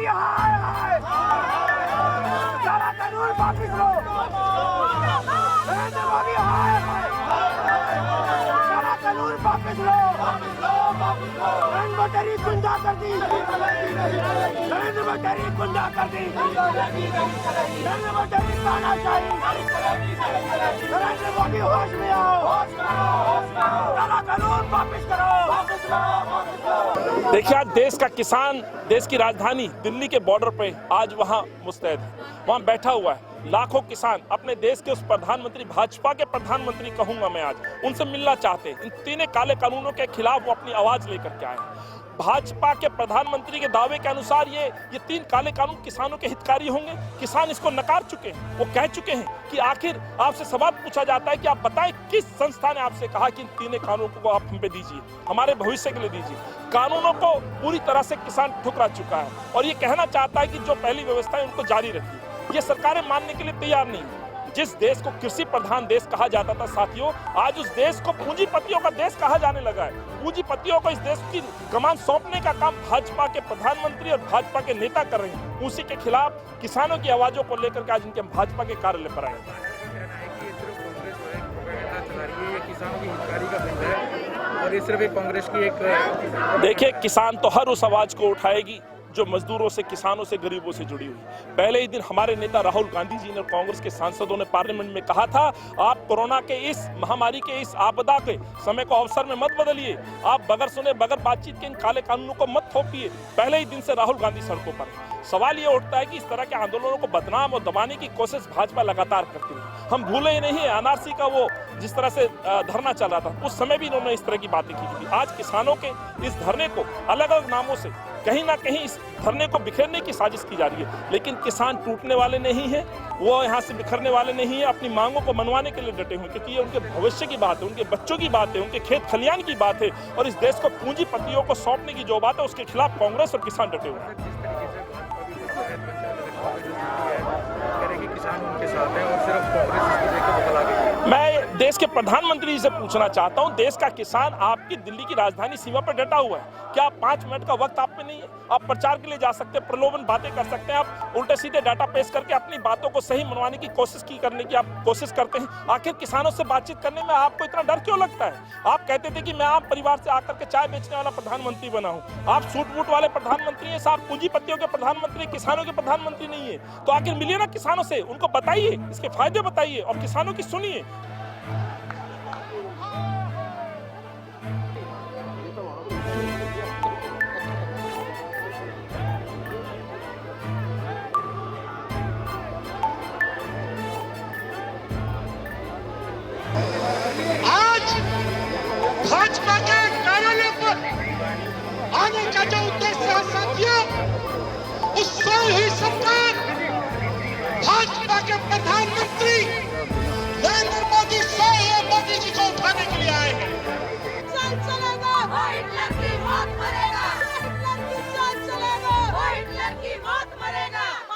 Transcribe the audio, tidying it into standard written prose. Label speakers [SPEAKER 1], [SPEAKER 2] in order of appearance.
[SPEAKER 1] मोदी हाय हाय, काला कानून वापिस लो, नरेंद्र मोदी हाय हाय, काला कानून वापिस लो, नरेंद्र मोदी गुंडा कर दी, नरेंद्र मोदी गुंडा कर दी, नरेंद्र मोदी तानाशाही, नरेंद्र मोदी होश में आओ, काला कानून वापिस करो,
[SPEAKER 2] देखिए, आज देश का किसान देश की राजधानी दिल्ली के बॉर्डर पे आज वहां मुस्तैद है, वहां बैठा हुआ है। लाखों किसान अपने देश के उस प्रधानमंत्री, भाजपा के प्रधानमंत्री कहूंगा मैं आज, उनसे मिलना चाहते हैं। इन तीनों काले कानूनों के खिलाफ वो अपनी आवाज लेकर के आए हैं। भाजपा के प्रधानमंत्री के दावे के अनुसार ये तीन काले कानून किसानों के हितकारी होंगे। किसान इसको नकार चुके हैं। वो कह चुके हैं कि आखिर आपसे सवाल पूछा जाता है कि आप बताएं किस संस्था ने आपसे कहा कि इन तीनों कानूनों को आप हम पे दीजिए, हमारे भविष्य के लिए दीजिए। कानूनों को पूरी तरह से किसान ठुकरा चुका है और ये कहना चाहता है कि जो पहली व्यवस्था है उनको जारी रखिए। ये सरकारें मानने के लिए तैयार नहीं है। जिस देश को कृषि प्रधान देश कहा जाता था साथियों, आज उस देश को पूंजीपतियों का देश कहा जाने लगा है। पूंजीपतियों को इस देश की कमान सौंपने का काम भाजपा के प्रधानमंत्री और भाजपा के नेता कर रहे हैं। उसी के खिलाफ किसानों की आवाजों को लेकर के आज इनके भाजपा के कार्यालय पर आए हैं।
[SPEAKER 3] और ये सिर्फ एक कांग्रेस की एक
[SPEAKER 2] देखिए, किसान तो हर उस आवाज को उठाएगी जो मजदूरों से, किसानों से, गरीबों से जुड़ी हुई। पहले ही दिन हमारे नेता राहुल गांधी जी ने और कांग्रेस के सांसदों ने पार्लियामेंट में कहा था, आप कोरोना के इस महामारी के इस आपदा के समय को अवसर में मत बदलिए, आप बगैर सुने बगैर बातचीत के इन काले कानूनों को मत थोपिए। पहले ही दिन से राहुल गांधी सड़कों पर है। सवाल ये उठता है कि इस तरह के आंदोलनों को बदनाम और दबाने की कोशिश भाजपा लगातार करती है। हम भूले ही नहीं है एनआरसी का वो जिस तरह से धरना चल रहा था, उस समय भी इन्होंने इस तरह की बातें की थी। आज किसानों के इस धरने को अलग अलग नामों से कहीं ना कहीं इस धरने को बिखेरने की साजिश की जा रही है, लेकिन किसान टूटने वाले नहीं है, वो यहाँ से बिखरने वाले नहीं है। अपनी मांगों को मनवाने के लिए डटे हुए, क्योंकि ये उनके भविष्य की बात है, उनके बच्चों की बात है, उनके खेत खलियान की बात है और इस देश को पूंजीपतियों को सौंपने की जो बात है उसके खिलाफ कांग्रेस और किसान डटे हुए हैं।
[SPEAKER 3] किसान उनके साथ है और सिर्फ कांग्रेस इसको लेकर बदला गई।
[SPEAKER 2] मैं देश के प्रधानमंत्री से पूछना चाहता हूं, देश का किसान आपकी दिल्ली की राजधानी सीमा पर डटा हुआ है। क्या 5 मिनट का वक्त आप पे नहीं है? आप प्रचार के लिए जा सकते हैं, प्रलोभन बातें कर सकते हैं, आप उल्टे सीधे डाटा पेश करके अपनी बातों को सही मनवाने की करने की आप कोशिश करते हैं। आखिर किसानों से बातचीत करने में आपको इतना डर क्यों लगता है? आप कहते थे कि मैं आम परिवार से आकर के चाय बेचने वाला प्रधानमंत्री बना हूं। आप सूट बूट वाले प्रधानमंत्री हैं, साहब पूंजीपतियों के प्रधानमंत्री, किसानों के प्रधानमंत्री नहीं है। तो आखिर मिलिए ना किसानों से, उनको बताइए, इसके फायदे बताइए और किसानों की सुनिए।
[SPEAKER 4] आज भाजपा के कार्यालय पर आने का जो उद्देश्य है साथियों, उससे ही सरकार भाजपा के प्रधानमंत्री